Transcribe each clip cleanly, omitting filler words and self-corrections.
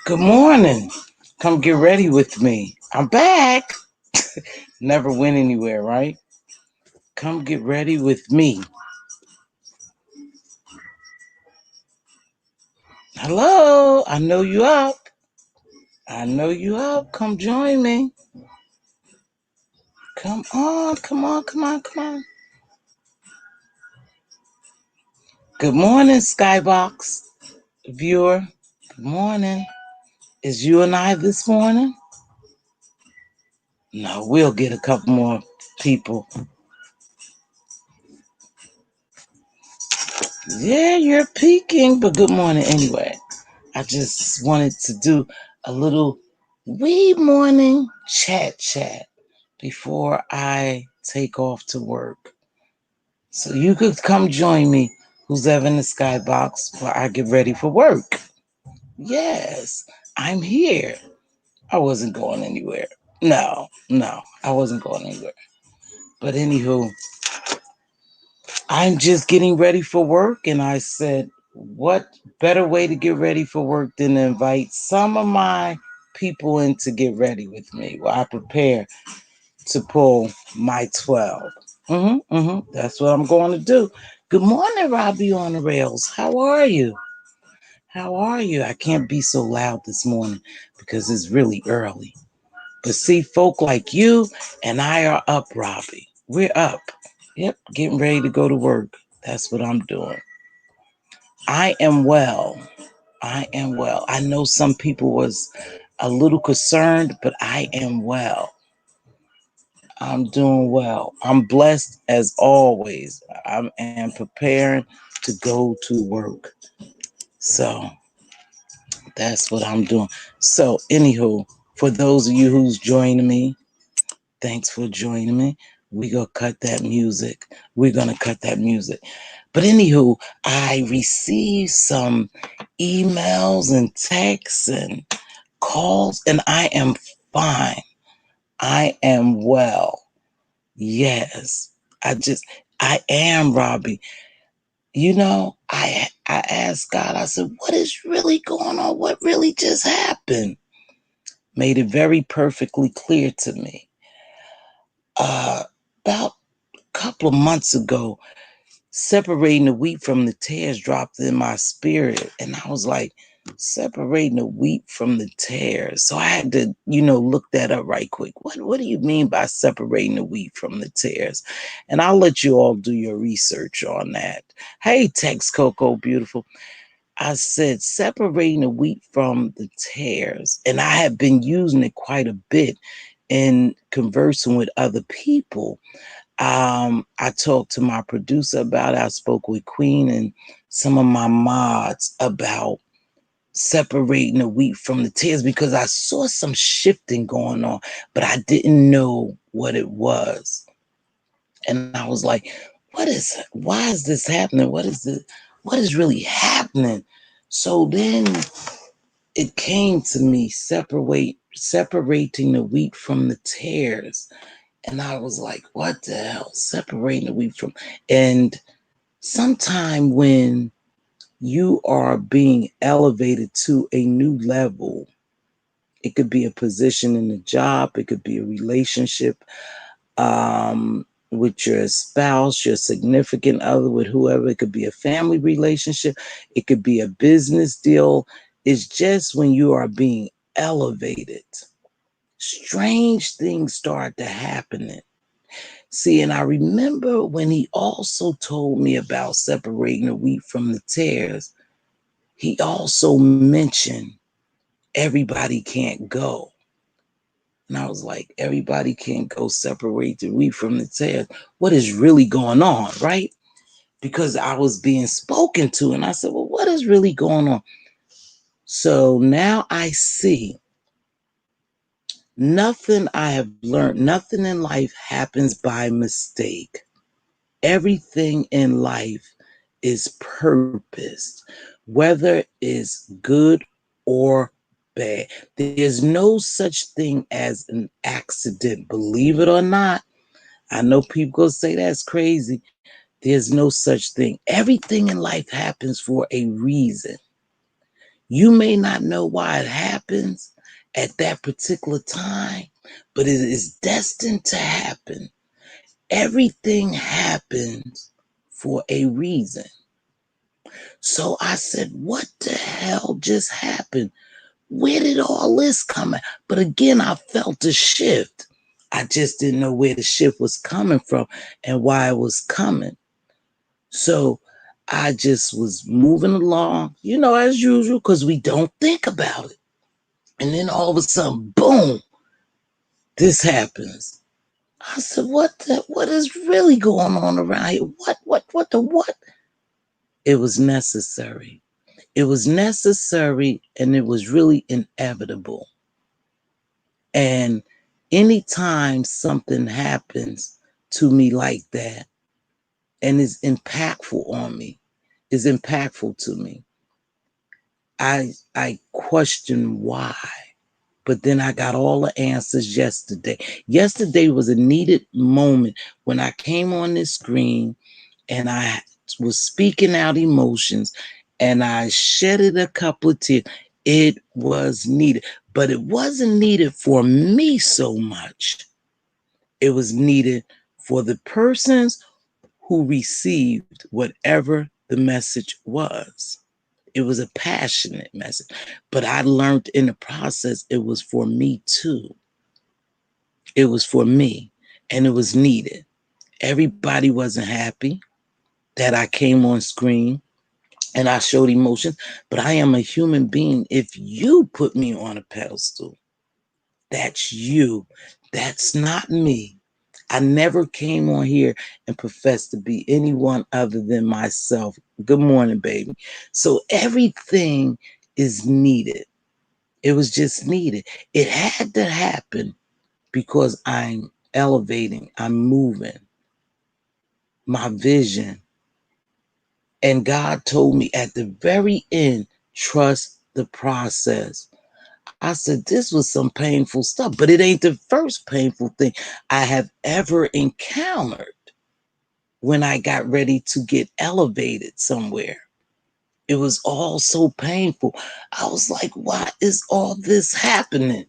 Good morning. Come get ready with me. I'm back. Never went anywhere, right? Come get ready with me. Hello. I know you up. I know you up. Come join me. Come on. Come on. Come on. Come on. Good morning, Skybox viewer. Good morning. Is you and I this morning? No, we'll get a couple more people. Yeah, you're peeking, but good morning anyway. I just wanted to do a little wee morning chat before I take off to work. So you could come join me, who's ever in the skybox, while I get ready for work. Yes, I'm here. I wasn't going anywhere. No, I wasn't going anywhere. But anywho, I'm just getting ready for work, and I said, what better way to get ready for work than to invite some of my people in to get ready with me while I prepare to pull my 12. That's what I'm going to do. Good morning, Robbie on the rails. How are you? How are you? I can't be so loud this morning because it's really early. But see, folk like you and I are up, Robbie. We're up. Yep, getting ready to go to work. That's what I'm doing. I am well. I am well. I know some people was a little concerned, but I am well. I'm doing well. I'm blessed as always. I am preparing to go to work. So that's what I'm doing. So anywho, for those of you who's joining me, thanks for joining me. We're going to cut that music. But anywho, I received some emails and texts and calls, and I am fine. I am well. Yes. I am, Robbie. You know, I asked God, I said, what is really going on? What really just happened? Made it very perfectly clear to me. About a couple of months ago, separating the wheat from the tares dropped in my spirit. And I was like, separating the wheat from the tares. So I had to, look that up right quick. What do you mean by separating the wheat from the tares? And I'll let you all do your research on that. Hey, Tex Coco, beautiful. I said separating the wheat from the tares. And I have been using it quite a bit in conversing with other people. I talked to my producer about it. I spoke with Queen and some of my mods about separating the wheat from the tares because I saw some shifting going on, but I didn't know what it was. And I was like, why is this happening? What is really happening? So then it came to me, separating the wheat from the tares. And I was like, what the hell? Separating the wheat from. And sometime when you are being elevated to a new level, it could be a position in a job, it could be a relationship with your spouse, your significant other, with whoever. It could be a family relationship, it could be a business deal. It's just when you are being elevated, strange things start to happen. See, and I remember when he also told me about separating the wheat from the tares, he also mentioned everybody can't go. And I was like, everybody can't go separate the wheat from the tares. What is really going on, right? Because I was being spoken to, and I said, well, what is really going on? So now I see nothing I have learned, nothing in life happens by mistake. Everything in life is purposed, whether it's good or bad. There's no such thing as an accident, believe it or not. I know people gonna say that's crazy. There's no such thing. Everything in life happens for a reason. You may not know why it happens at that particular time, but it is destined to happen. Everything happens for a reason. So I said, what the hell just happened? Where did all this come at? But again, I felt a shift. I just didn't know where the shift was coming from and why it was coming. So I just was moving along, as usual, because we don't think about it. And then all of a sudden, boom, this happens. I said, what is really going on around here? What? It was necessary. It was necessary and it was really inevitable. And anytime something happens to me like that and is impactful on me, is impactful to me, I question why. But then I got all the answers yesterday. Yesterday was a needed moment when I came on this screen and I was speaking out emotions and I shedded a couple of tears. It was needed, but it wasn't needed for me so much. It was needed for the persons who received whatever the message was. It was a passionate message, but I learned in the process it was for me too. It was for me and it was needed. Everybody wasn't happy that I came on screen and I showed emotion, but I am a human being. If you put me on a pedestal, that's you. That's not me. I never came on here and professed to be anyone other than myself. Good morning, baby. So everything is needed. It was just needed. It had to happen because I'm elevating, I'm moving, my vision. And God told me at the very end, trust the process. I said, this was some painful stuff, but it ain't the first painful thing I have ever encountered when I got ready to get elevated somewhere. It was all so painful. I was like, why is all this happening?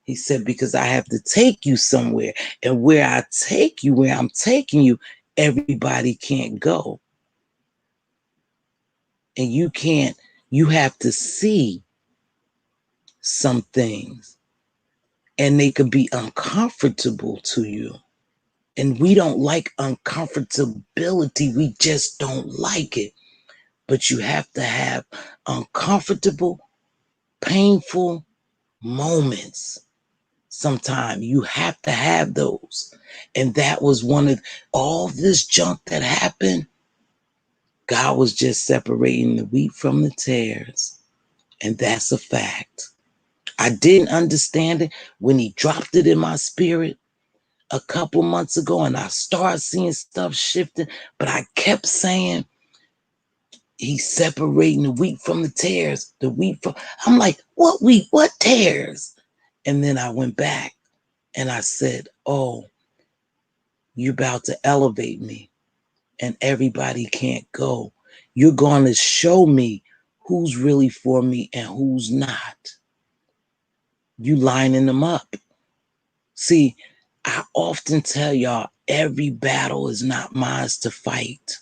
He said, because I have to take you somewhere. And where I take you, where I'm taking you, everybody can't go. And you have to see some things and they could be uncomfortable to you. And we don't like uncomfortability. We just don't like it. But you have to have uncomfortable, painful moments. Sometimes you have to have those. And that was one of all this junk that happened. God was just separating the wheat from the tares. And that's a fact. I didn't understand it when he dropped it in my spirit a couple months ago and I started seeing stuff shifting, but I kept saying he's separating the wheat from the tares, the wheat from, I'm like, what wheat, what tares? And then I went back and I said, oh, you're about to elevate me and everybody can't go. You're going to show me who's really for me and who's not. You lining them up. See, I often tell y'all, every battle is not mine to fight.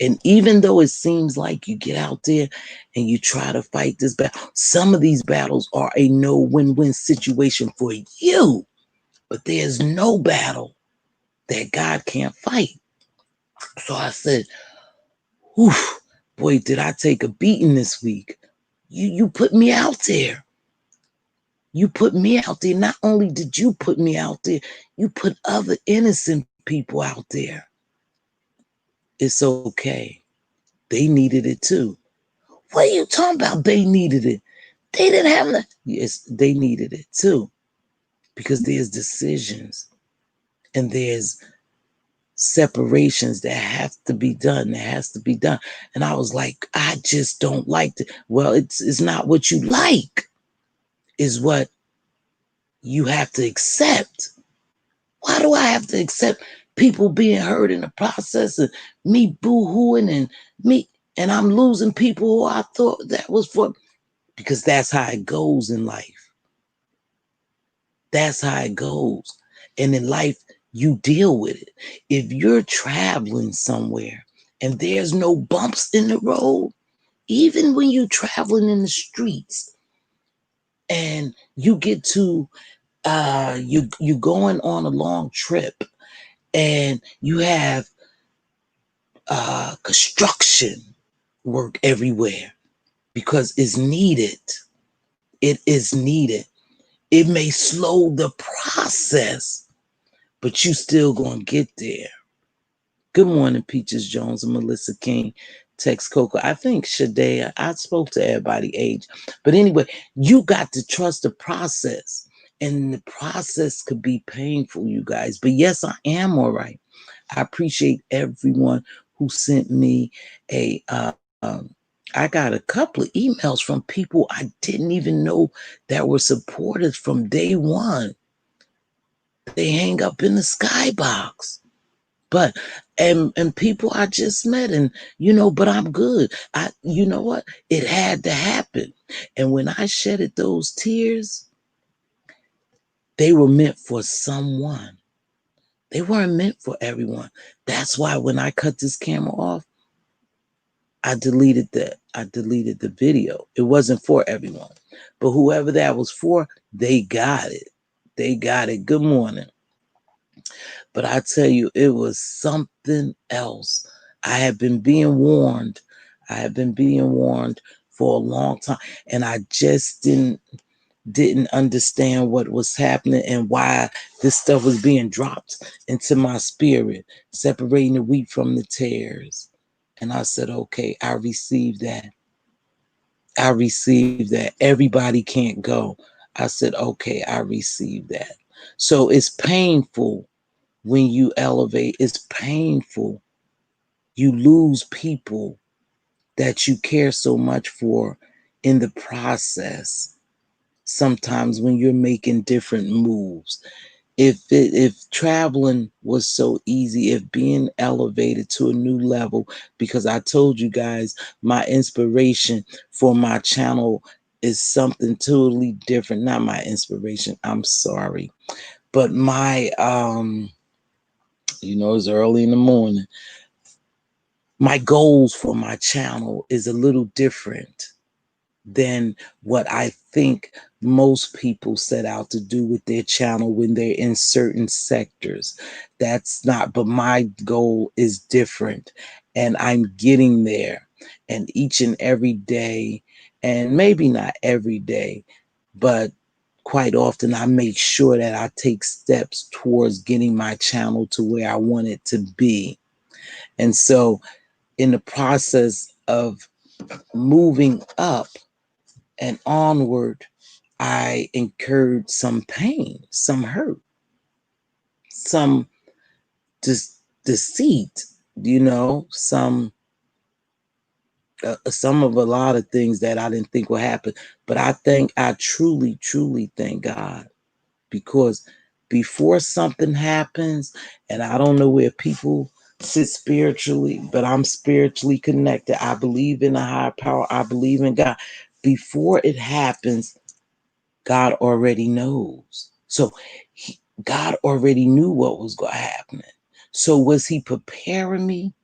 And even though it seems like you get out there and you try to fight this battle, some of these battles are a no win-win situation for you. But there's no battle that God can't fight. So I said, whew, boy, did I take a beating this week. You put me out there. You put me out there. Not only did you put me out there, you put other innocent people out there. It's okay. They needed it too. What are you talking about? They needed it. They didn't have enough. Yes, they needed it too. Because there's decisions and there's separations that have to be done. That has to be done. And I was like, I just don't like it. Well, it's not what you like. is what you have to accept. Why do I have to accept people being hurt in the process and me boo-hooing and me, and I'm losing people who I thought that was for, because that's how it goes in life. That's how it goes. And in life, you deal with it. If you're traveling somewhere and there's no bumps in the road, even when you're traveling in the streets and you get to you going on a long trip and you have construction work everywhere because it's needed. It is needed. It may slow the process, but you still gonna get there. Good morning, Peaches Jones and Melissa King, Tex Coco. I think Shade, I spoke to everybody age. But anyway, you got to trust the process. And the process could be painful, you guys. But yes, I am all right. I appreciate everyone who sent me a I got a couple of emails from people I didn't even know that were supporters from day one. They hang up in the skybox. But and people I just met, and but I'm good. You know what? It had to happen. And when I shedded those tears, they were meant for someone. They weren't meant for everyone. That's why when I cut this camera off, I deleted the video. It wasn't for everyone. But whoever that was for, they got it. They got it. Good morning. But I tell you, it was something else. I have been being warned. I have been being warned for a long time. And I just didn't understand what was happening and why this stuff was being dropped into my spirit, separating the wheat from the tares. And I said, okay, I received that. I received that. Everybody can't go. I said, okay, I received that. So it's painful when you elevate. It's painful. You lose people that you care so much for in the process. Sometimes when you're making different moves. If traveling was so easy, if being elevated to a new level, because I told you guys my inspiration for my channel is something totally different. Not my inspiration, I'm sorry. But my it's early in the morning. My goals for my channel is a little different than what I think most people set out to do with their channel when they're in certain sectors. That's not, but my goal is different and I'm getting there. And each and every day, and maybe not every day, but quite often I make sure that I take steps towards getting my channel to where I want it to be. And so in the process of moving up and onward, I incurred some pain, some hurt, some deceit, some of a lot of things that I didn't think would happen. But I truly, truly thank God, because before something happens, and I don't know where people sit spiritually, but I'm spiritually connected. I believe in a higher power. I believe in God. Before it happens, God already knows. So God already knew what was going to happen. So was he preparing me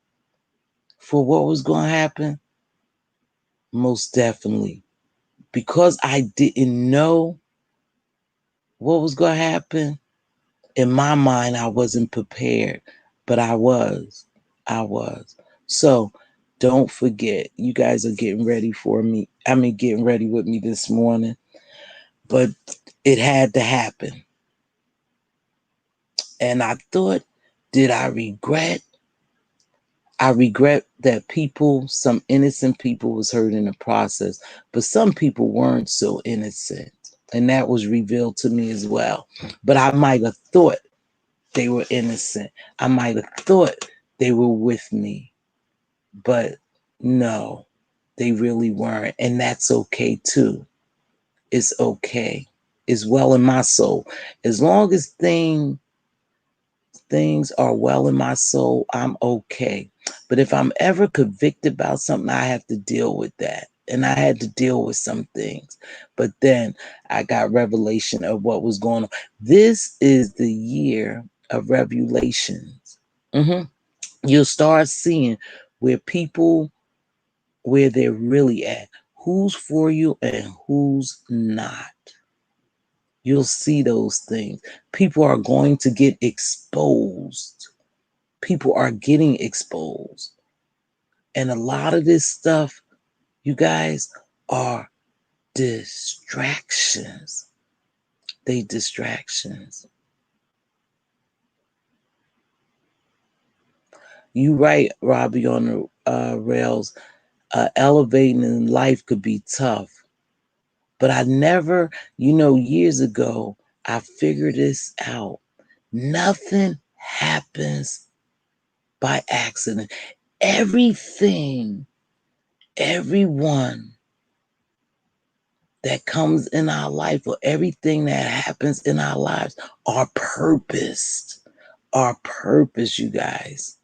for what was going to happen? Most definitely. Because I didn't know what was going to happen, in my mind, I wasn't prepared, but I was. I was. So don't forget, you guys are getting ready for me. Getting ready with me this morning, but it had to happen. And I thought, did I regret? I regret that some innocent people was hurt in the process, but some people weren't so innocent. And that was revealed to me as well. But I might have thought they were innocent. I might have thought they were with me, but no, they really weren't. And that's okay too. It's okay. It's well in my soul. As long as things are well in my soul, I'm okay. But if I'm ever convicted about something, I have to deal with that. And I had to deal with some things. But then I got revelation of what was going on. This is the year of revelations. hmm You'll start seeing where people, where they're really at, who's for you and who's not. You'll see those things. People are going to get exposed. People are getting exposed. And a lot of this stuff, you guys, are distractions. They distractions. You right, Robbie, on the rails. Elevating in life could be tough. But I never, years ago, I figured this out. Nothing happens by accident. Everything, everyone that comes in our life or everything that happens in our lives are purposed. Are purpose, you guys.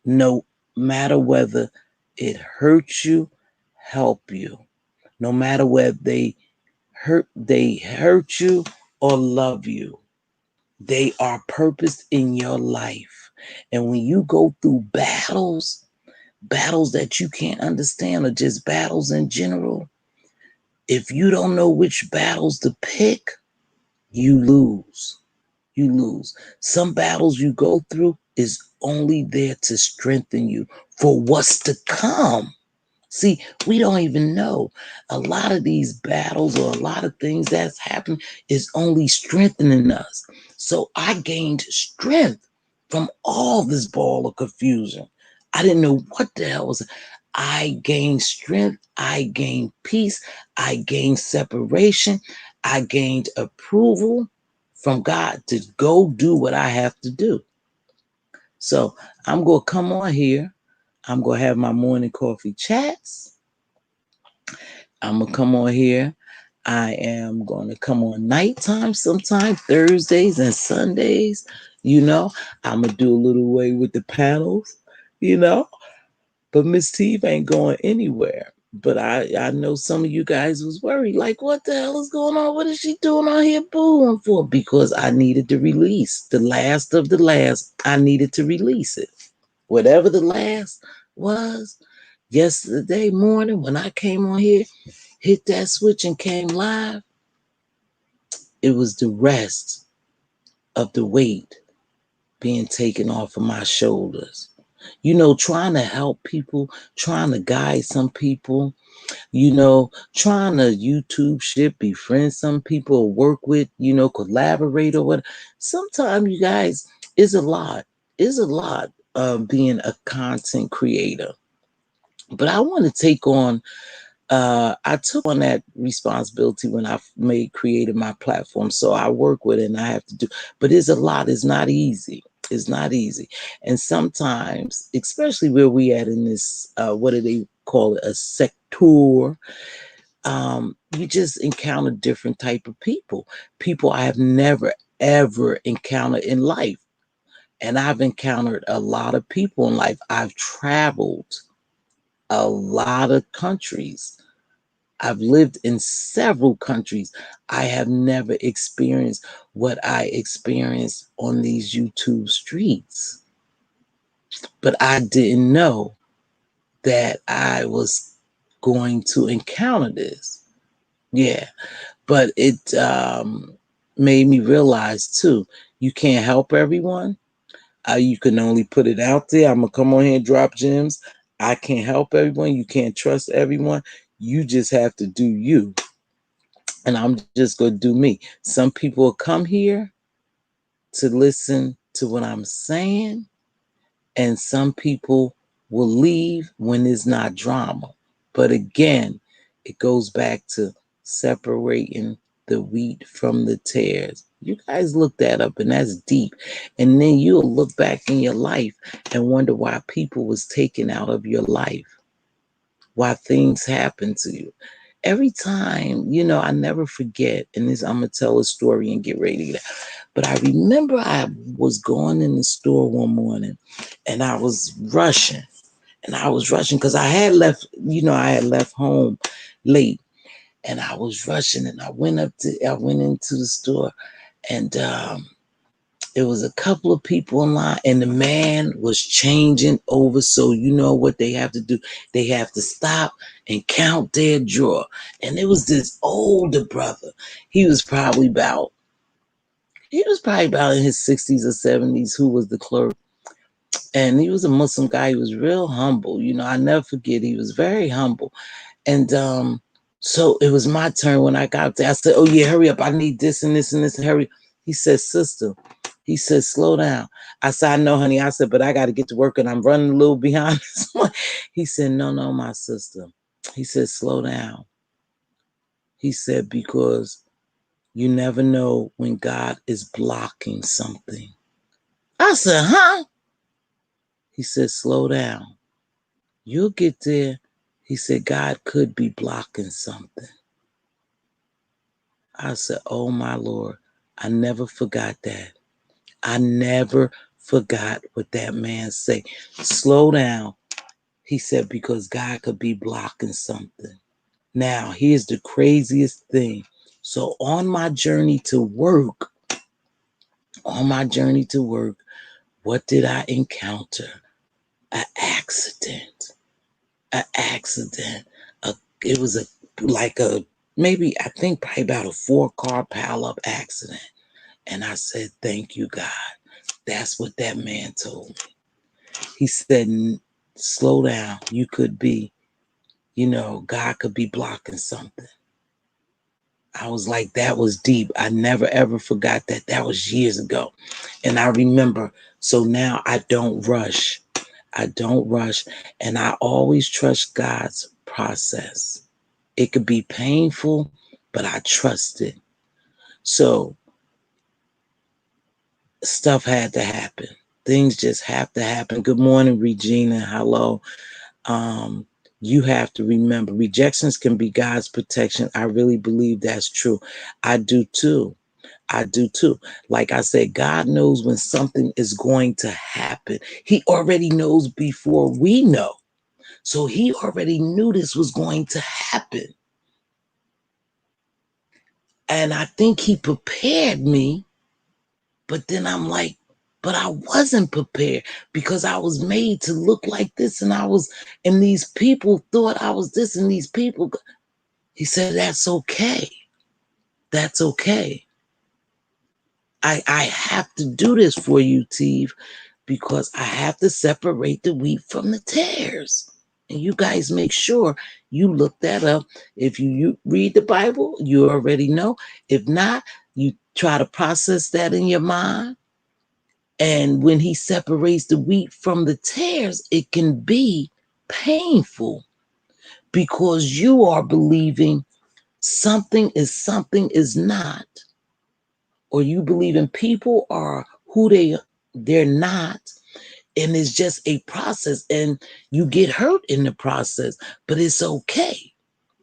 No matter whether it hurts you, help you. No matter whether they hurt you or love you. They are purposed in your life. And when you go through battles that you can't understand or just battles in general, if you don't know which battles to pick, you lose. You lose. Some battles you go through is only there to strengthen you for what's to come. See, we don't even know. A lot of these battles or a lot of things that's happened is only strengthening us. So I gained strength from all this ball of confusion. I didn't know what the hell was. I gained strength. I gained peace. I gained separation. I gained approval from God to go do what I have to do. So I'm going to come on here. I'm going to have my morning coffee chats. I'm going to come on here. I am going to come on nighttime sometime, Thursdays and Sundays. You know, I'm going to do a little way with the panels, you know. But Miss Teve ain't going anywhere. But I know some of you guys was worried, like, what the hell is going on? What is she doing on here booing for? Because I needed to release the last of the last. I needed to release it. Whatever the last was, yesterday morning when I came on here, hit that switch and came live, it was the rest of the weight being taken off of my shoulders. Trying to help people, trying to guide some people, trying to YouTube shit, befriend some people, work with, collaborate or what. Sometimes, you guys, it's a lot. It's a lot of being a content creator. But I want to take on I took on that responsibility when I created my platform. So I work with it and I have to do, but it's a lot. It's not easy. It's not easy. And sometimes, especially where we at in this, what do they call it? A sector. You just encounter different type of people I have never, ever encountered in life. And I've encountered a lot of people in life. I've traveled a lot of countries. I've lived in several countries. I have never experienced what I experienced on these YouTube streets. But I didn't know that I was going to encounter this. Yeah. But it made me realize too, you can't help everyone. You can only put it out there. I'm going to come on here and drop gems. I can't help everyone. You can't trust everyone. You just have to do you. And I'm just going to do me. Some people will come here to listen to what I'm saying, and some people will leave when there's not drama. But again, it goes back to separating the wheat from the tares. You guys look that up, and that's deep. And then you'll look back in your life and wonder why people was taken out of your life, why things happened to you. every time, I never forget, and this I'm gonna tell a story and get ready to get out. But I remember I was going in the store one morning and I was rushing. And I was rushing because I had left home late and I was rushing and I went into the store and there was a couple of people in line and the man was changing over. So you know what they have to do? They have to stop and count their drawer. And it was this older brother. He was probably about in his 60s or 70s who was the clerk. And he was a Muslim guy. He was real humble. I never forget. He was very humble. And so it was my turn when I got there. I said, "Oh yeah, hurry up. I need this and this and this. Hurry." He said, "Sister," he said, "slow down." I said, "I know, honey." I said, "But I got to get to work and I'm running a little behind." He said, "No, no, my sister." He said, "Slow down." He said, "Because you never know when God is blocking something." I said, "Huh?" He said, "Slow down. You'll get there." He said, "God could be blocking something." I said, "Oh my Lord." I never forgot that. I never forgot what that man said. Slow down. He said, because God could be blocking something. Now, here's the craziest thing. So on my journey to work, what did I encounter? An accident. An accident. It was maybe I think probably about a 4-car pileup accident. And I said, "Thank you, God." That's what that man told me. He said, "Slow down. You could be, God could be blocking something." I was like, that was deep. I never ever forgot that. That was years ago. And I remember, so now I don't rush. I don't rush. And I always trust God's process. It could be painful, but I trust it. So stuff had to happen. Things just have to happen. Good morning, Regina. Hello. Um, you have to remember rejections can be God's protection. I really believe that's true. I do too. I do too. Like I said, God knows when something is going to happen. He already knows before we know. So he already knew this was going to happen. And I think he prepared me. But then I'm like, but I wasn't prepared because I was made to look like this and these people thought I was this and these people. He said, that's okay. That's okay. I have to do this for you, Teve, because I have to separate the wheat from the tares. And you guys make sure you look that up. If you read the Bible, you already know. If not, you try to process that in your mind. And when he separates the wheat from the tares, it can be painful because you are believing something is not, or you believe in people are who they're not, and it's just a process and you get hurt in the process, but it's okay.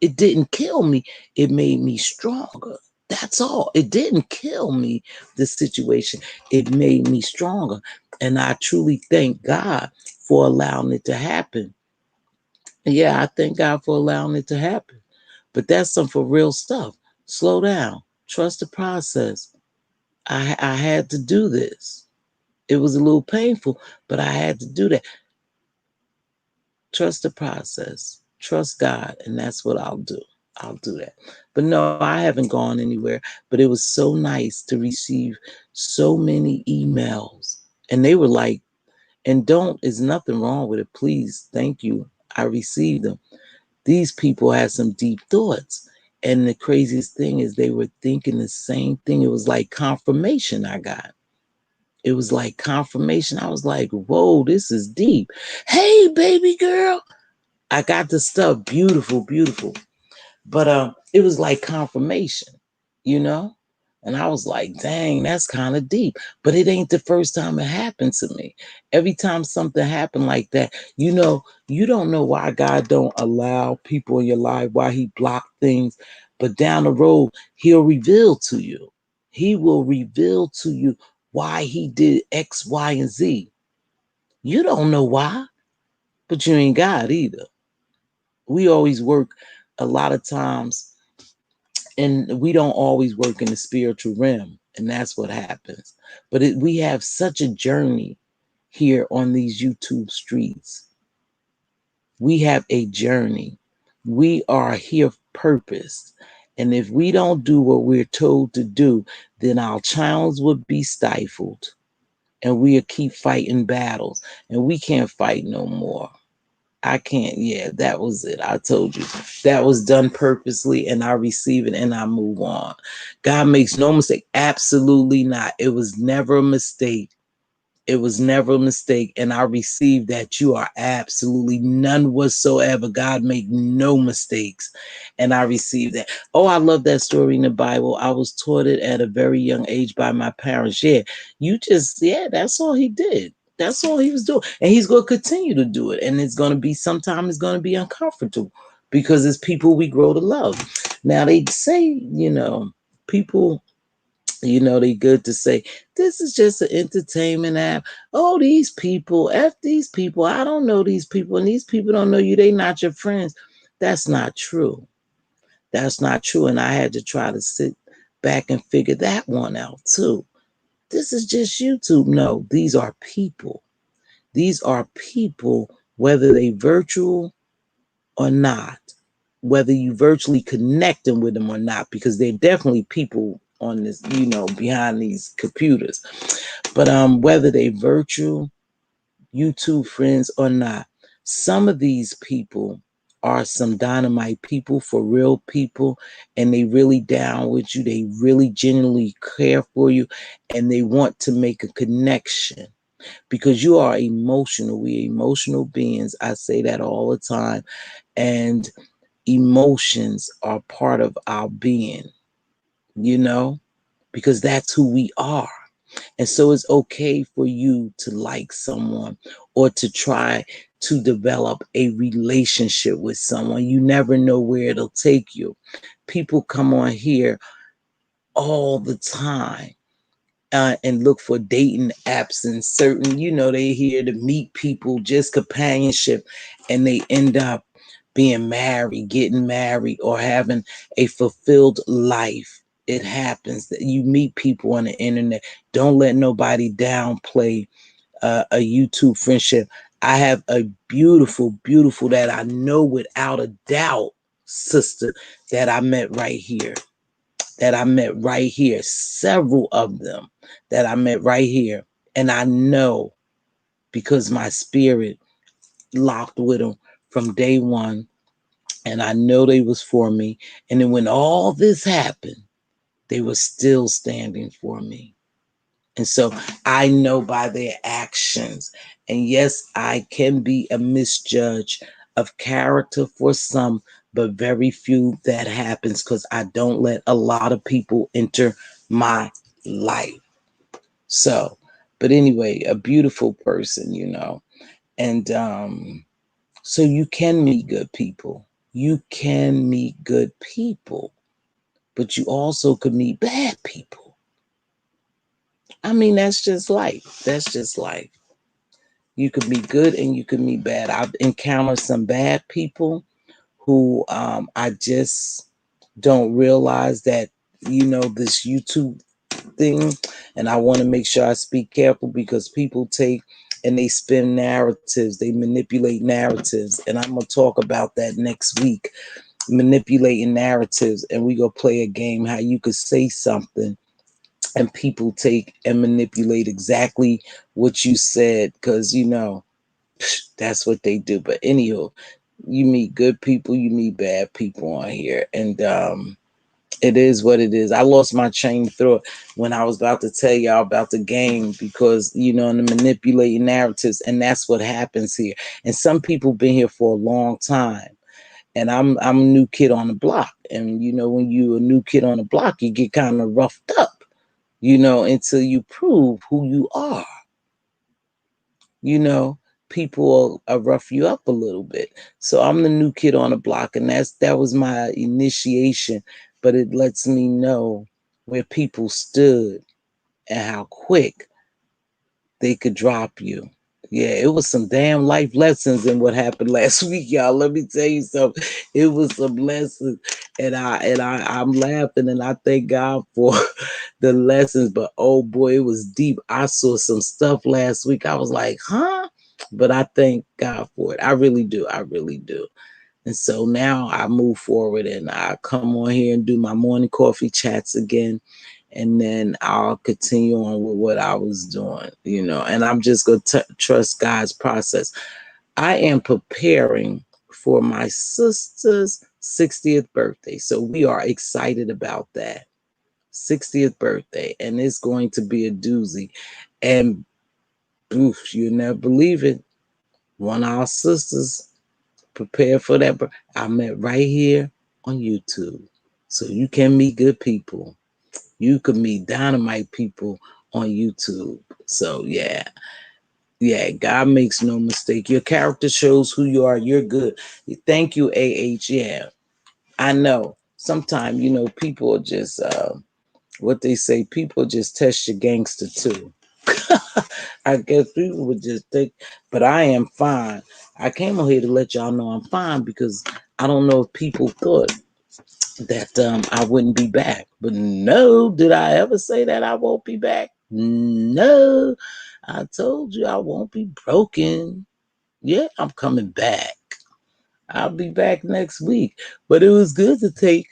It didn't kill me. It made me stronger. That's all. It didn't kill me, the situation. It made me stronger. And I truly thank God for allowing it to happen. Yeah, I thank God for allowing it to happen. But that's some for real stuff. Slow down. Trust the process. I had to do this. It was a little painful, but I had to do that. Trust the process. Trust God. And that's what I'll do. I'll do that. But no, I haven't gone anywhere. But it was so nice to receive so many emails. And they were like, and is nothing wrong with it. Please, thank you. I received them. These people had some deep thoughts. And the craziest thing is they were thinking the same thing. It was like confirmation I got. It was like confirmation. I was like, whoa, this is deep. Hey, baby girl. I got the stuff. Beautiful, beautiful. But it was like confirmation, you know? And I was like, dang, that's kind of deep. But it ain't the first time it happened to me. Every time something happened like that, you don't know why God don't allow people in your life, why he blocked things. But down the road, he'll reveal to you. He will reveal to you why he did X, Y, and Z. You don't know why, but you ain't God either. We always work a lot of times, and we don't always work in the spiritual realm, and that's what happens. But we have such a journey here on these YouTube streets. We have a journey. We are here purpose. And if we don't do what we're told to do, then our channels would be stifled, and we'll keep fighting battles, and we can't fight no more. I can't. Yeah, that was it. I told you that was done purposely, and I receive it and I move on. God makes no mistake. Absolutely not. It was never a mistake. It was never a mistake. And I received that. You are absolutely none whatsoever. God made no mistakes. And I received that. Oh, I love that story in the Bible. I was taught it at a very young age by my parents. Yeah, that's all he did. That's all he was doing. And he's going to continue to do it. And sometimes it's going to be uncomfortable because it's people we grow to love. Now, they say, people, they good to say, this is just an entertainment app. Oh, these people, F these people. I don't know these people, and these people don't know you. They not your friends. That's not true. That's not true. And I had to try to sit back and figure that one out too. This is just YouTube. No, these are people. These are people, whether they virtual or not, whether you virtually connecting with them or not, because they're definitely people on this, behind these computers. But whether they virtual YouTube friends or not, some of these people are some dynamite people, for real people, and they really down with you. They really genuinely care for you, and they want to make a connection because you are emotional. We emotional beings. I say that all the time. And emotions are part of our being, you know, because that's who we are. And so it's okay for you to like someone or to try to develop a relationship with someone. You never know where it'll take you. People come on here all the time and look for dating apps and certain, they here to meet people, just companionship, and they end up being married, getting married, or having a fulfilled life. It happens that you meet people on the internet. Don't let nobody downplay a YouTube friendship. I have a beautiful, beautiful that I know without a doubt, sister, that I met right here several of them that I met right here. And I know because my spirit locked with them from day one. And I know they was for me. And then when all this happened, they were still standing for me. And so I know by their actions. And yes, I can be a misjudge of character for some, but very few that happens because I don't let a lot of people enter my life. So, but anyway, a beautiful person, And so you can meet good people. You can meet good people, but you also could meet bad people. I mean, that's just life. That's just life. You could be good and you could meet bad. I've encountered some bad people who I just don't realize that, this YouTube thing. And I want to make sure I speak careful because people take and they spin narratives, they manipulate narratives. And I'm going to talk about that next week, manipulating narratives. And we go play a game how you could say something and people take and manipulate exactly what you said because, that's what they do. But anyhow, you meet good people, you meet bad people on here. And it is what it is. I lost my train of thought when I was about to tell y'all about the game because, and the manipulating narratives, and that's what happens here. And some people been here for a long time. And I'm a new kid on the block. And you know, when you a new kid on the block, you get kind of roughed up, you know, until you prove who you are. You know, people will rough you up a little bit. So I'm the new kid on the block, and that was my initiation. But it lets me know where people stood and how quick they could drop you. Yeah, it was some damn life lessons in what happened last week, y'all. Let me tell you something. It was some lessons, I'm laughing, and I thank God for the lessons. But oh boy, it was deep. I saw some stuff last week. I was like, huh? But I thank God for it. I really do. I really do. And so now I move forward and I come on here and do my morning coffee chats again. And then I'll continue on with what I was doing, you know, and I'm just going to trust God's process. I am preparing for my sister's 60th birthday. So we are excited about that. 60th birthday. And it's going to be a doozy. And oof, you'll never believe it. One of our sisters prepare for that. I met right here on YouTube. So you can meet good people. You could meet dynamite people on YouTube. So yeah. Yeah, God makes no mistake. Your character shows who you are. You're good. Thank you, AH. Yeah, I know. Sometimes, you know, people are just, what they say, people just test your gangster too. I guess people would just think, but I am fine. I came on here to let y'all know I'm fine because I don't know if people thought that I wouldn't be back. But no, did I ever say that I won't be back? No, I told you I won't be broken. Yeah, I'm coming back. I'll be back next week. But it was good to take,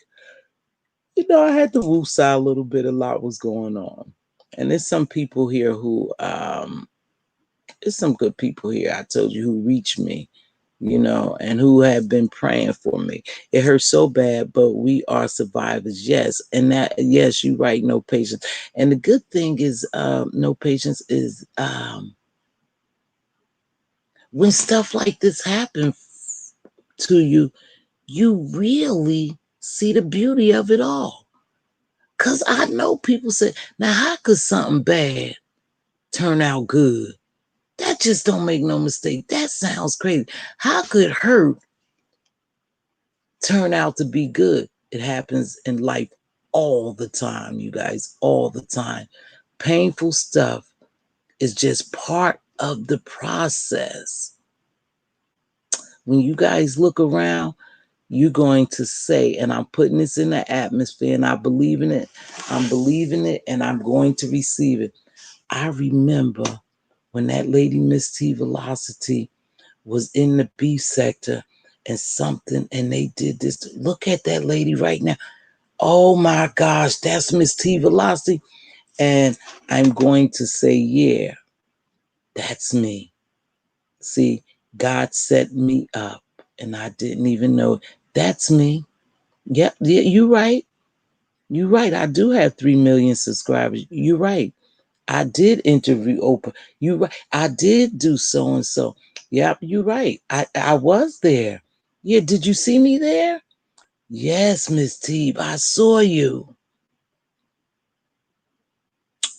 you know, I had to woosah a little bit. A lot was going on. And there's some people here who there's some good people here, I told you, who reached me, you know, and who have been praying for me. It hurts so bad, but we are survivors, yes. And that, yes, you're right, no patience. And the good thing is, no patience is when stuff like this happens to you, you really see the beauty of it all. Because I know people say, now, how could something bad turn out good? That just don't make no mistake. That sounds crazy. How could hurt turn out to be good? It happens in life all the time, you guys, all the time. Painful stuff is just part of the process. When you guys look around, you're going to say, and I'm putting this in the atmosphere, and I believe in it. I'm believing it, and I'm going to receive it. I remember when that lady, Mz.Teavalocity, was in the beef sector and something, and they did this. Look at that lady right now. Oh my gosh, that's Mz.Teavalocity. And I'm going to say, yeah, that's me. See, God set me up, and I didn't even know. That's me. Yep, yeah, you're right. You're right. I do have 3 million subscribers. You're right. I did interview Oprah. You right. I did do so and so. Yep, you're right. I was there. Yeah, did you see me there? Yes, Miss T. I saw you.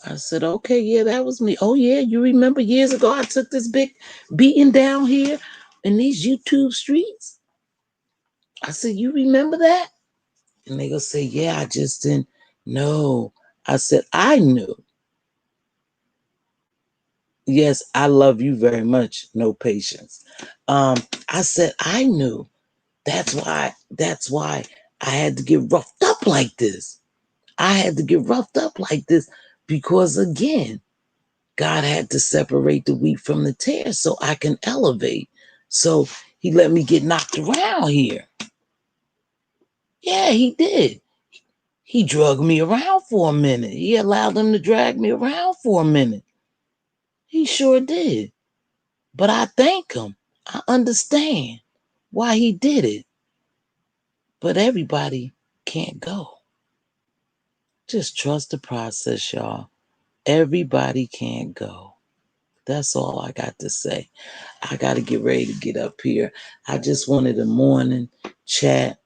I said, okay, yeah, that was me. Oh yeah, you remember years ago I took this big beating down here in these YouTube streets? I said, you remember that? And they gonna say, yeah, I just didn't know. I said, I knew. Yes, I love you very much. No patience. I said I knew. That's why I had to get roughed up like this. I had to get roughed up like this because again, God had to separate the wheat from the tare so I can elevate. So he let me get knocked around here. Yeah, he did. He drugged me around for a minute. He allowed them to drag me around for a minute. He sure did. But I thank him. I understand why he did it. But everybody can't go. Just trust the process, y'all. Everybody can't go. That's all I got to say. I got to get ready to get up here. I just wanted a morning chat,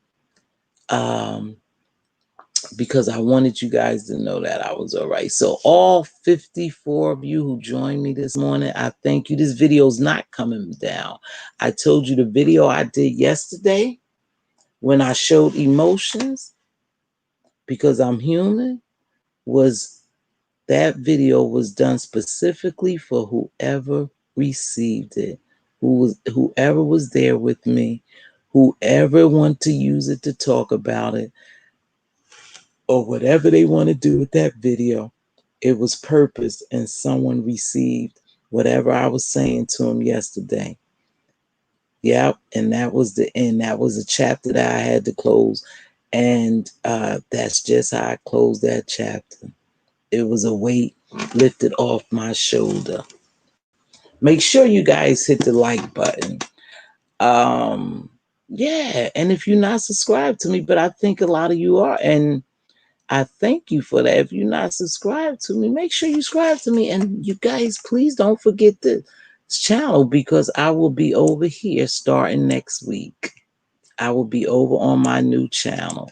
because I wanted you guys to know that I was all right. So all 54 of you who joined me this morning, I thank you. This video is not coming down. I told you the video I did yesterday when I showed emotions, because I'm human, that video was done specifically for whoever received it, whoever was there with me, whoever wanted to use it to talk about it, or whatever they want to do with that video. It was purpose, and someone received whatever I was saying to them yesterday. Yep, and that was the end. That was a chapter that I had to close, and that's just how I closed that chapter. It was a weight lifted off my shoulder. Make sure you guys hit the like button. Yeah, and if you're not subscribed to me, but I think a lot of you are, and I thank you for that. If you're not subscribed to me, make sure you subscribe to me. And you guys, please don't forget this channel, because I will be over here starting next week. I will be over on my new channel.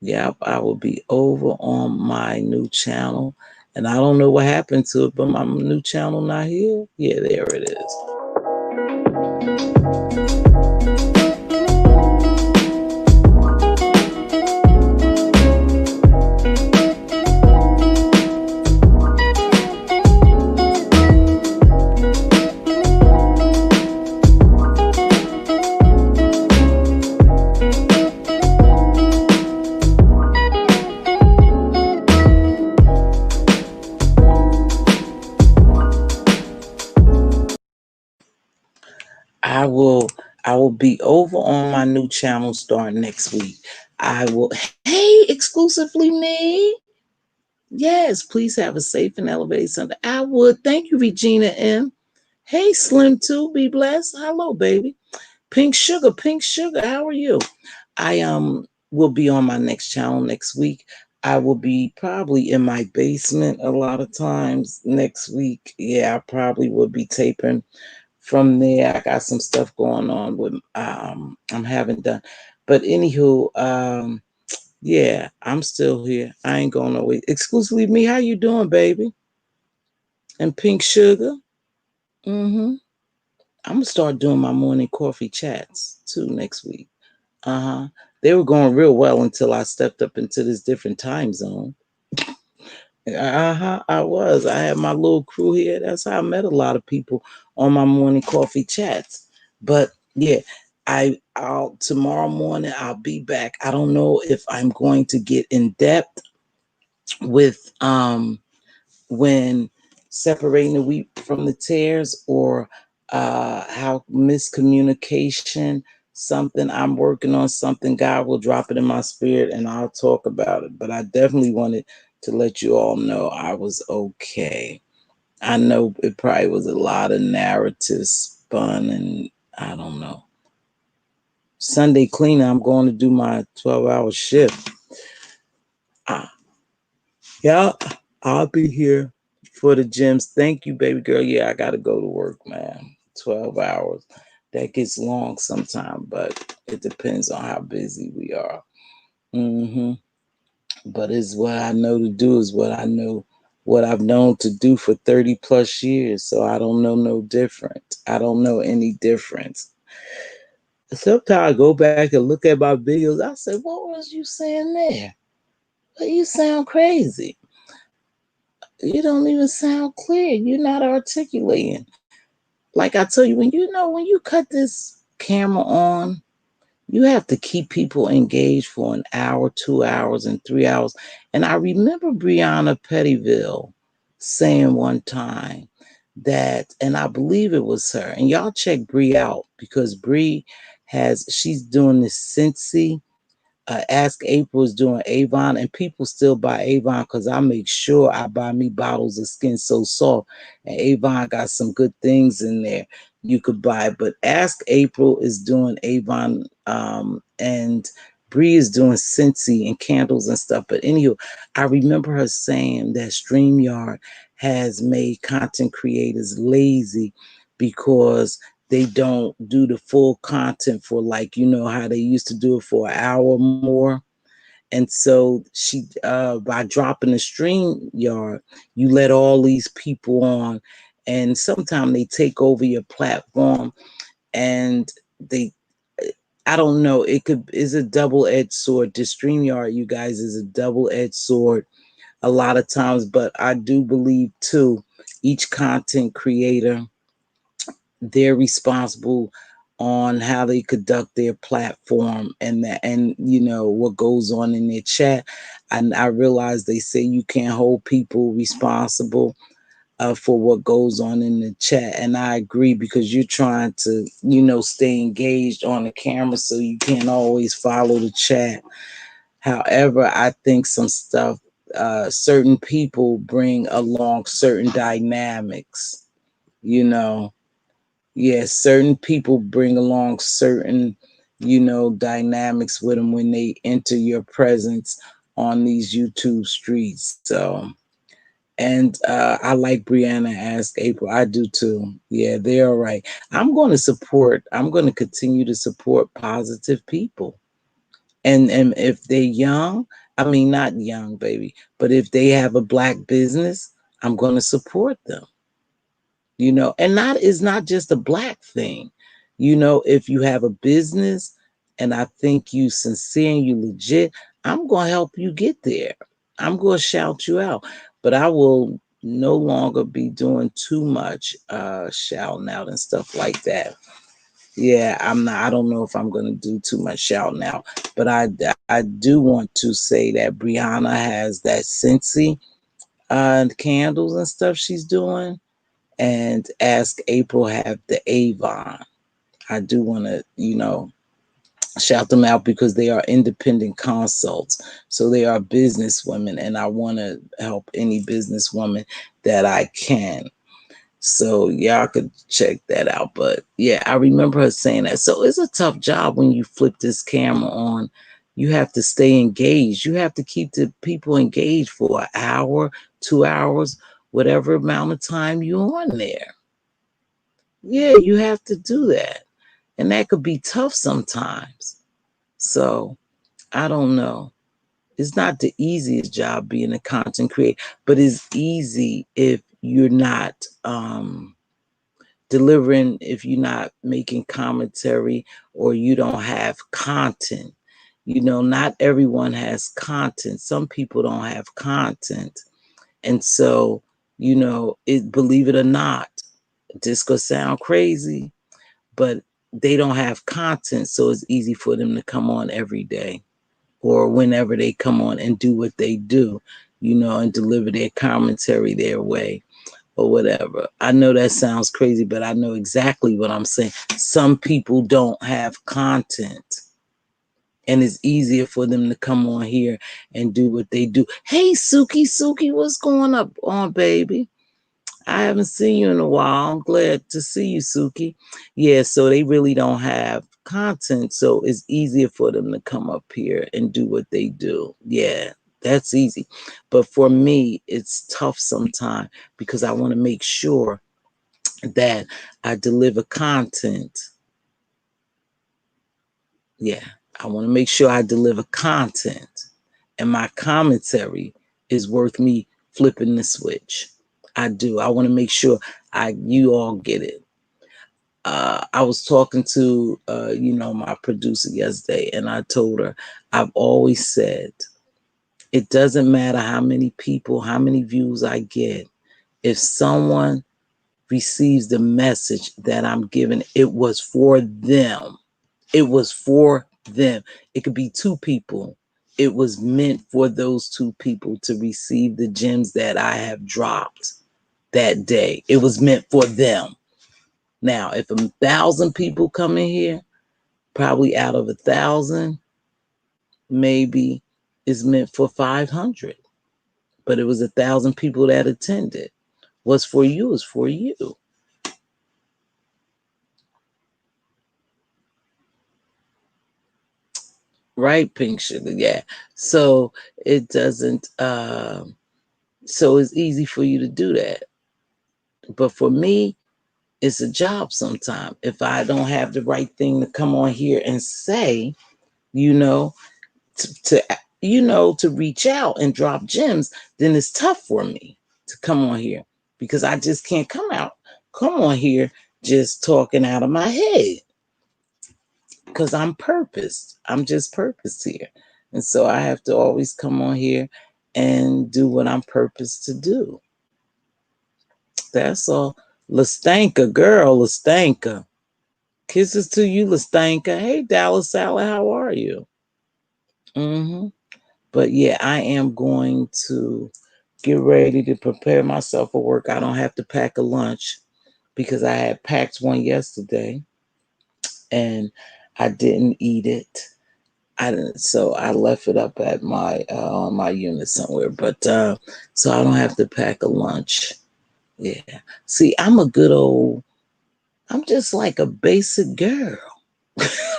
Yep, I will be over on my new channel. And I don't know what happened to it, but my new channel not here. Yeah, there it is. I will be over on my new channel starting next week. I will, hey, exclusively me. Yes, please have a safe and elevated Sunday. I would. Thank you, Regina M. Hey, Slim 2, be blessed. Hello, baby. Pink Sugar, how are you? I will be on my next channel next week. I will be probably in my basement a lot of times next week. Yeah, I probably will be taping from there. I got some stuff going on with I'm having done. But anywho, yeah, I'm still here. I ain't going nowhere. Exclusively me. How you doing, baby? And Pink Sugar. I'm gonna start doing my morning coffee chats too next week. They were going real well until I stepped up into this different time zone. I was. I had my little crew here. That's how I met a lot of people on my morning coffee chats. But yeah, I'll tomorrow morning I'll be back. I don't know if I'm going to get in depth with when separating the wheat from the tares, or how miscommunication, something I'm working on, something God will drop it in my spirit and I'll talk about it. But I definitely wanted to let you all know I was okay. I know it probably was a lot of narrative spun, and I don't know. Sunday cleaner, I'm going to do my 12-hour shift. Yeah, I'll be here for the gyms. Thank you, baby girl. Yeah, I got to go to work, man. 12 hours. That gets long sometimes, but it depends on how busy we are. But it's what I know to do, is what I know, what I've known to do for 30 plus years. So I don't know no different. I don't know any difference. Sometimes I go back and look at my videos. I say, what was you saying there? Well, you sound crazy. You don't even sound clear. You're not articulating. Like I tell you, when you cut this camera on, you have to keep people engaged for an hour, 2 hours, and 3 hours. And I remember Breonna Pettyville saying one time that, and I believe it was her, and y'all check Bree out, because Bree she's doing this Scentsy. Ask April is doing Avon, and people still buy Avon because I make sure I buy me bottles of Skin So Soft, and Avon got some good things in there you could buy. But Ask April is doing Avon, and Bree is doing Scentsy and candles and stuff. But anywho, I remember her saying that StreamYard has made content creators lazy because They don't do the full content for, like, you know how they used to do it for an hour more. And so she, by dropping the stream yard, you let all these people on, and sometimes they take over your platform, and they, I don't know, it could is a double-edged sword. The StreamYard, you guys, is a double-edged sword a lot of times, but I do believe too, each content creator, they're responsible on how they conduct their platform, and that, and you know what goes on in their chat. And I realize they say you can't hold people responsible for what goes on in the chat, and I agree, because you're trying to, you know, stay engaged on the camera, so you can't always follow the chat. However, I think some stuff, certain people bring along certain dynamics, you know. Yeah, certain people bring along certain, you know, dynamics with them when they enter your presence on these YouTube streets. So, and I like Brianna Ask April. I do too. Yeah, they're all right. I'm going to continue to support positive people. And if they're young, I mean, not young, baby, but if they have a black business, I'm going to support them. You know, and not is not just a black thing. You know, if you have a business and I think you sincere and you legit, I'm going to help you get there. I'm going to shout you out, but I will no longer be doing too much shouting out and stuff like that. Yeah, I'm not, I don't know if I'm going to do too much shouting out, but I do want to say that Brianna has that Scentsy candles and stuff she's doing, and Ask April have the Avon. I do want to, you know, shout them out because they are independent consults. So they are business women, and I want to help any businesswoman that I can. So y'all could check that out. But yeah, I remember her saying that. So it's a tough job when you flip this camera on. You have to stay engaged. You have to keep the people engaged for an hour, 2 hours, whatever amount of time you're on there. Yeah, you have to do that. And that could be tough sometimes. So I don't know. It's not the easiest job being a content creator, but it's easy if you're not delivering, if you're not making commentary, or you don't have content. You know, not everyone has content. Some people don't have content. And so, you know, it, believe it or not, this could sound crazy, but they don't have content, so it's easy for them to come on every day or whenever they come on and do what they do, you know, and deliver their commentary their way or whatever. I know that sounds crazy, but I know exactly what I'm saying. Some people don't have content, and it's easier for them to come on here and do what they do. Hey, Suki, what's going up on, baby? I haven't seen you in a while. I'm glad to see you, Suki. Yeah, so they really don't have content, so it's easier for them to come up here and do what they do. Yeah, that's easy. But for me, it's tough sometimes because I want to make sure that I deliver content. Yeah, I want to make sure I deliver content, and my commentary is worth me flipping the switch. I do. I want to make sure you all get it. I was talking to you know, my producer yesterday, and I told her I've always said it doesn't matter how many people, how many views I get. If someone receives the message that I'm giving, it was for them. It was for them. It could be two people. It was meant for those two people to receive the gems that I have dropped that day. It was meant for them. Now, if 1,000 people come in here, probably out of 1,000, maybe it's meant for 500. But it was 1,000 people that attended. What's for you is for you. Right, Pink Sugar? Yeah. So it doesn't, so it's easy for you to do that. But for me, It's a job sometimes. If I don't have the right thing to come on here and say, you know, to reach out and drop gems, then it's tough for me to come on here because I just can't come on here just talking out of my head because I'm purposed. I'm just purposed here. And so I have to always come on here and do what I'm purposed to do. That's all. Lastanka, girl, Lastanka. Kisses to you, Lastanka. Hey, Dallas Salad, how are you? Mm-hmm. But yeah, I am going to get ready to prepare myself for work. I don't have to pack a lunch because I had packed one yesterday and I didn't eat it. I didn't, so I left it up at my on my unit somewhere. But so I don't have to pack a lunch. Yeah. See, I'm just like a basic girl.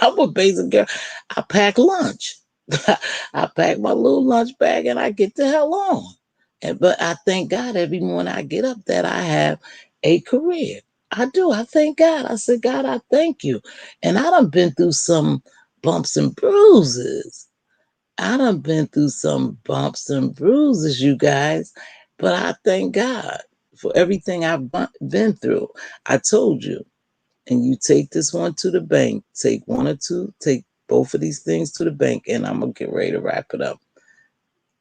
I'm a basic girl. I pack lunch. I pack my little lunch bag and I get the hell on. But I thank God every morning I get up that I have a career. I do. I thank God. I said, God, I thank you. And I done been through some bumps and bruises. I done been through some bumps and bruises, you guys. But I thank God for everything I've been through. I told you, and you take this one to the bank, take one or two, take both of these things to the bank, and I'm going to get ready to wrap it up.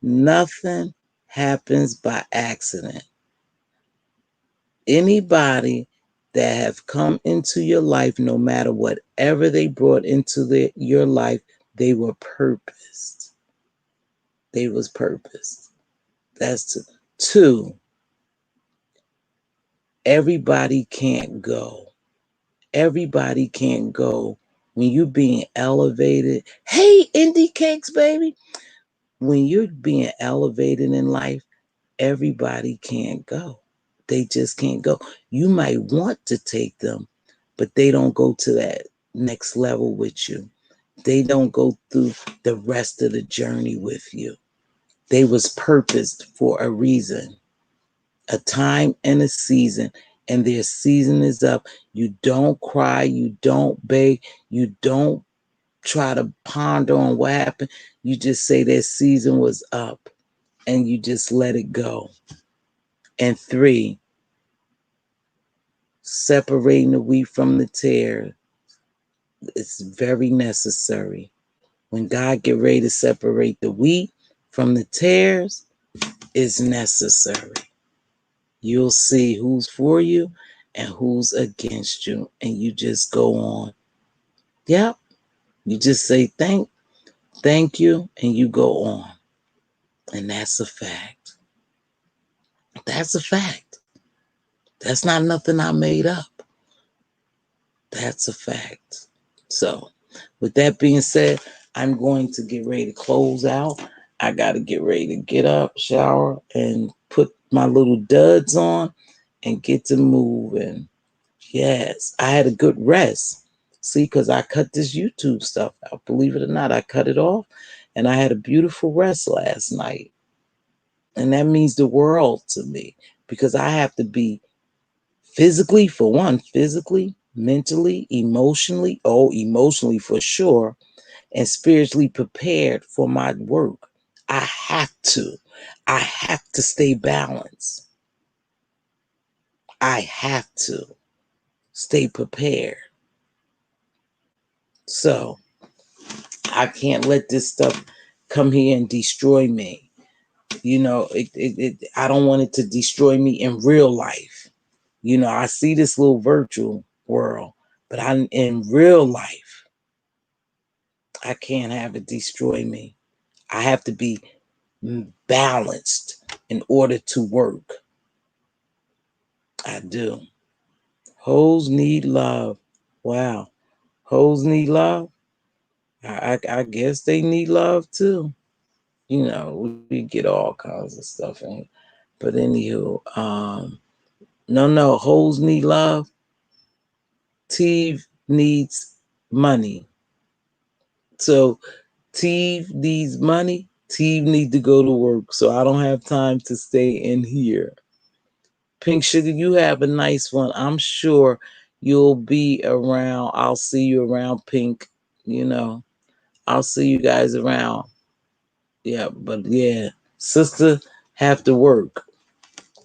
Nothing happens by accident. Anybody that have come into your life, no matter whatever they brought into your life, they were purposed. They was purposed. That's two. Everybody can't go. Everybody can't go when you're being elevated. Hey, indie cakes, baby. When you're being elevated in life, everybody can't go. They just can't go. You might want to take them, but they don't go to that next level with you. They don't go through the rest of the journey with you. They was purposed for a reason, a time and a season, and their season is up. You don't cry, you don't beg, you don't try to ponder on what happened. You just say their season was up and you just let it go. And three, separating the wheat from the tare. It's very necessary. When God get ready to separate the wheat from the tares, it's necessary. You'll see who's for you and who's against you, and you just go on. Yep. You just say thank you, and you go on. And that's a fact. That's a fact. That's not nothing I made up. That's a fact. So, with that being said, I'm going to get ready to close out. I got to get ready to get up, shower, and put my little duds on and get to moving. Yes, I had a good rest. See, because I cut this YouTube stuff out. Believe it or not, I cut it off and I had a beautiful rest last night. And that means the world to me because I have to be physically, for one, physically, mentally, emotionally, emotionally for sure, and spiritually prepared for my work. I have to. I have to stay balanced. I have to stay prepared. So I can't let this stuff come here and destroy me. I don't want it to destroy me in real life. I see this little virtual world, but I'm in real life. I can't have it destroy me. I have to be balanced in order to work. I do. Hoes need love. Wow. Hoes need love. I guess they need love too. We get all kinds of stuff in. But anywho, no, hoes need love. Teve needs money. So Teve needs money. Teve need to go to work. So I don't have time to stay in here. Pink Sugar, you have a nice one. I'm sure you'll be around. I'll see you around, Pink. You know, I'll see you guys around. Yeah, but yeah, sister have to work.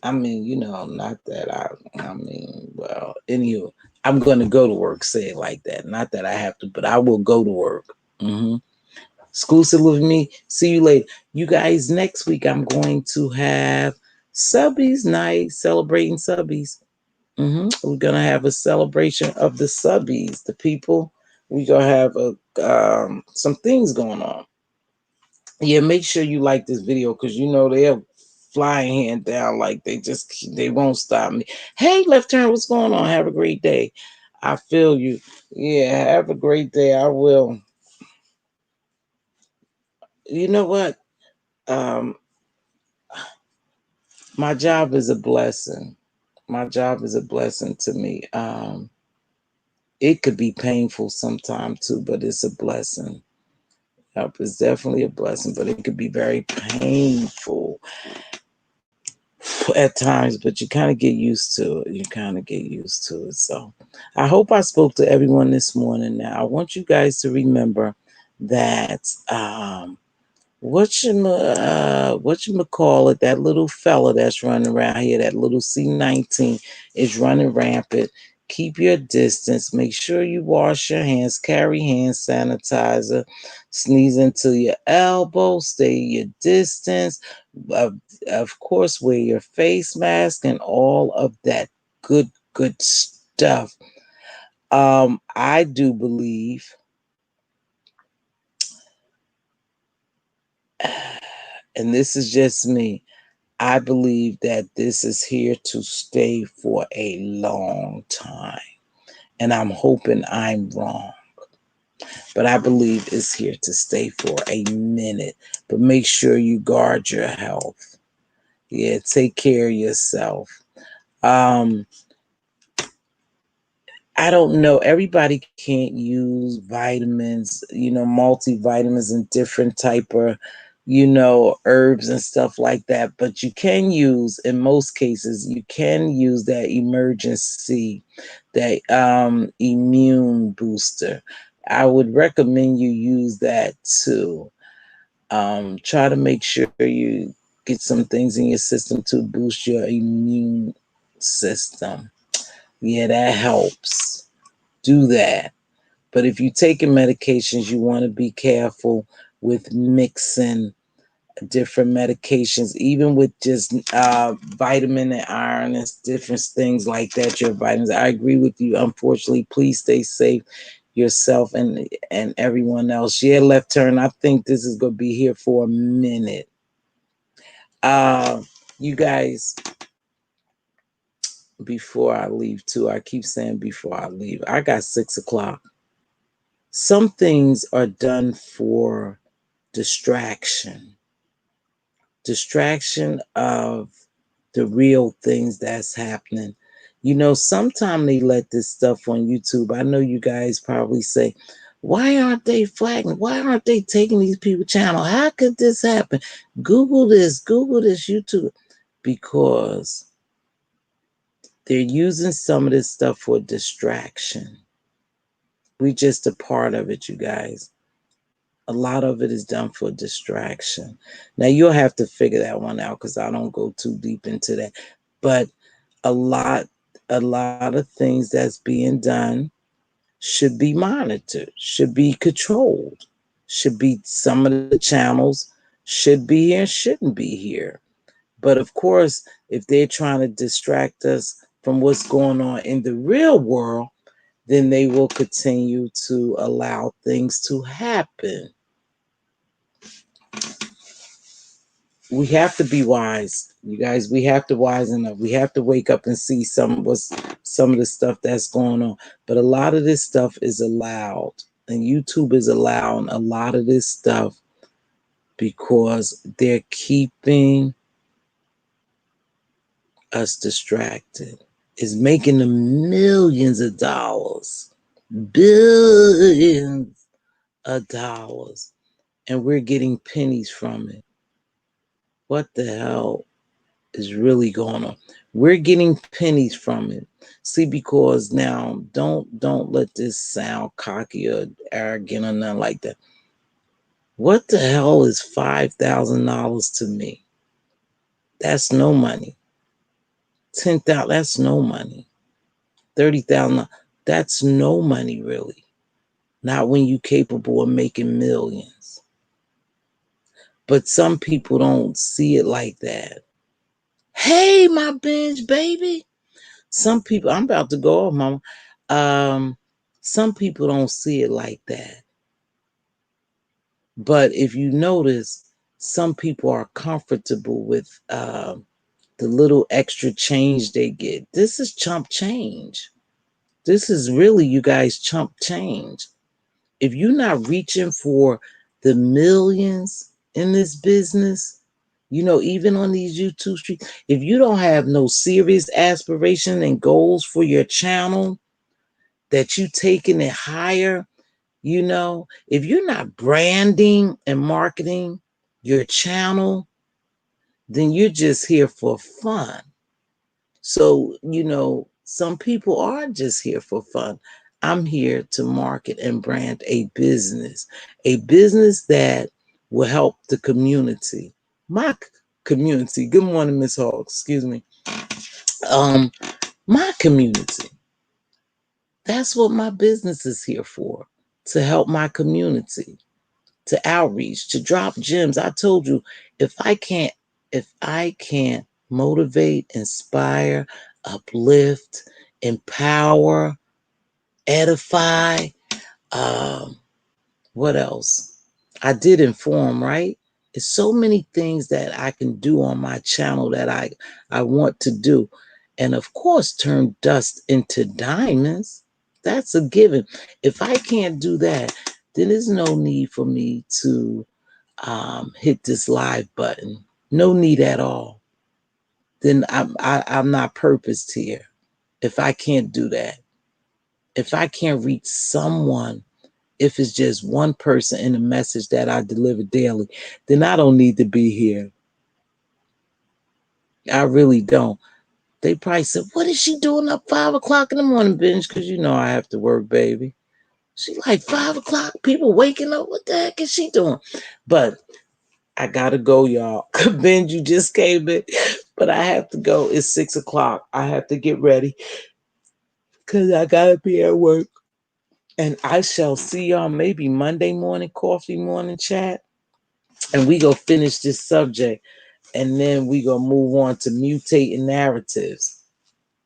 I mean, not that I mean, well, anyway, I'm going to go to work, say it like that. Not that I have to, but I will go to work. Exclusive with me. See you later. You guys, next week, I'm going to have Subbies night, celebrating Subbies. We're going to have a celebration of the Subbies, the people. We're going to have some things going on. Yeah, make sure you like this video because they'll fly hand down like they won't stop me. Hey, Left Turn, what's going on? Have a great day. I feel you. Yeah, have a great day. I will. You know what? Um, my job is a blessing. My job is a blessing to me. It could be painful sometimes too, but it's a blessing. Yep, it's definitely a blessing, but it could be very painful at times, but you kind of get used to it. You kind of get used to it. So I hope I spoke to everyone this morning. Now, I want you guys to remember that call it, that little fella that's running around here, that little C-19 is running rampant. Keep your distance. Make sure you wash your hands. Carry hand sanitizer. Sneeze into your elbow. Stay your distance. Of course, wear your face mask and all of that good stuff. I do believe, and this is just me, I believe that this is here to stay for a long time. And I'm hoping I'm wrong. But I believe it's here to stay for a minute. But make sure you guard your health. Yeah, take care of yourself. I don't know. Everybody can't use vitamins, multivitamins and different type of, herbs and stuff like that. But you can use, in most cases, you can use that emergency, that immune booster. I would recommend you use that too. Try to make sure you get some things in your system to boost your immune system. Yeah, that helps. Do that. But if you're taking medications, you want to be careful with mixing different medications, even with just vitamin and iron and different things like that. Your vitamins. I agree with you. Unfortunately, please stay safe yourself and everyone else. Yeah, Left Turn. I think this is gonna be here for a minute. You guys, before I leave too, I keep saying before I leave, I got 6 o'clock. Some things are done for distraction of the real things that's happening. Sometimes they let this stuff on YouTube. I know you guys probably say, why aren't they flagging? Why aren't they taking these people's channel? How could this happen? Google this, YouTube. Because they're using some of this stuff for distraction. We just a part of it, you guys. A lot of it is done for distraction. Now you'll have to figure that one out because I don't go too deep into that. But a lot of things that's being done should be monitored, should be controlled, should be some of the channels should be here, shouldn't be here. But of course, if they're trying to distract us from what's going on in the real world, then they will continue to allow things to happen. We have to be wise, you guys. We have to wisen up. We have to wake up and see some of the stuff that's going on. But a lot of this stuff is allowed, and YouTube is allowing a lot of this stuff because they're keeping us distracted. It's making them millions of dollars, billions of dollars, and we're getting pennies from it. What the hell? is really going on. We're getting pennies from it. See, because now don't let this sound cocky or arrogant or nothing like that. What the hell is $5,000 to me? That's no money. 10,000, that's no money. 30,000, that's no money really. Not when you're capable of making millions. But some people don't see it like that. Hey, my binge baby. Some people, I'm about to go off, mama. Some people don't see it like that. But if you notice, some people are comfortable with the little extra change they get. This is chump change. This is really, you guys, chump change. If you're not reaching for the millions in this business, you know, even on these YouTube streets, if you don't have no serious aspiration and goals for your channel, that you taking it higher, you know, if you're not branding and marketing your channel, then you're just here for fun. So, you know, some people are just here for fun. I'm here to market and brand a business that will help the community. My community. Good morning, Miss Hall. Excuse me. Um, my community. That's what my business is here for. To help my community, to outreach, to drop gems. I told you, if I can't motivate, inspire, uplift, empower, edify, um, what else? I did inform, right? There's so many things that I can do on my channel that I want to do. And of course, turn dust into diamonds. That's a given. If I can't do that, then there's no need for me to hit this live button. No need at all. Then I'm not purposed here. If I can't do that, if I can't reach someone, if it's just one person in the message that I deliver daily, then I don't need to be here. I really don't. They probably said, "What is she doing up 5 o'clock in the morning, binge?" Because you know I have to work, baby. She like 5 o'clock. People waking up. What the heck is she doing? But I gotta go, y'all. Ben, you just came in, but I have to go. It's 6 o'clock. I have to get ready because I gotta be at work. And I shall see y'all maybe Monday morning, coffee morning chat. And we go finish this subject. And then we gonna move on to mutating narratives,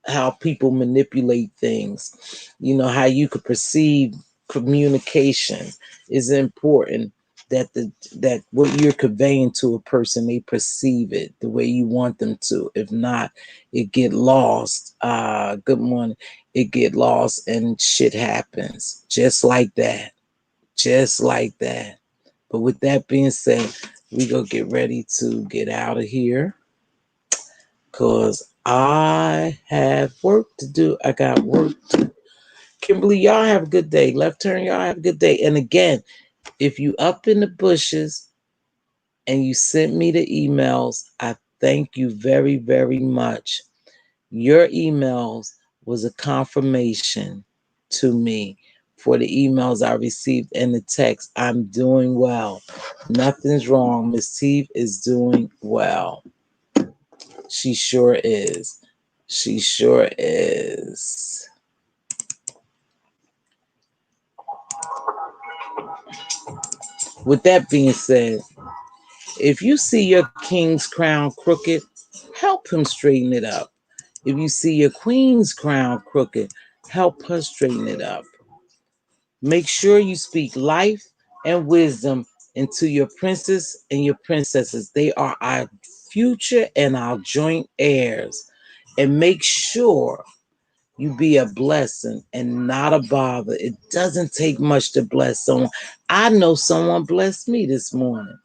how people manipulate things, you know, how you could perceive communication is important, that what you're conveying to a person, they perceive it the way you want them to. If not, it get lost. Good morning. It get lost and shit happens just like that. Just like that. But with that being said, we gonna get ready to get out of here because I have work to do. I got work to. Kimberly, y'all have a good day. Left turn, y'all have a good day. And again, if you up in the bushes and you sent me the emails, I thank you very, very much. Your emails was a confirmation to me for the emails I received and the text. I'm doing well. Nothing's wrong. Miss Teav is doing well. She sure is. She sure is. With that being said, if you see your king's crown crooked, help him straighten it up. If you see your queen's crown crooked, help her straighten it up. Make sure you speak life and wisdom into your princes and your princesses. They are our future and our joint heirs. And make sure you be a blessing and not a bother. It doesn't take much to bless someone. I know someone blessed me this morning.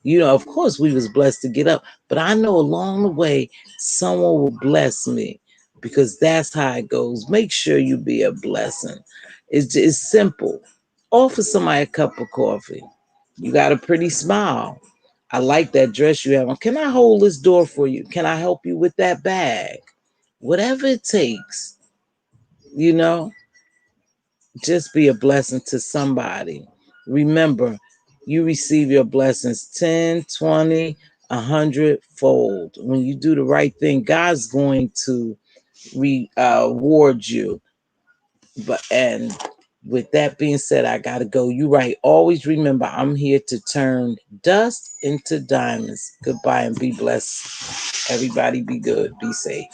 You know, of course, we was blessed to get up, but I know along the way, someone will bless me because that's how it goes. Make sure you be a blessing. It's simple. Offer somebody a cup of coffee. You got a pretty smile. I like that dress you have on. Can I hold this door for you? Can I help you with that bag? Whatever it takes, you know, just be a blessing to somebody. Remember, you receive your blessings 10, 20, 100 fold. When you do the right thing, God's going to reward you. But and with that being said, I gotta go. You right. Always remember, I'm here to turn dust into diamonds. Goodbye and be blessed. Everybody be good. Be safe.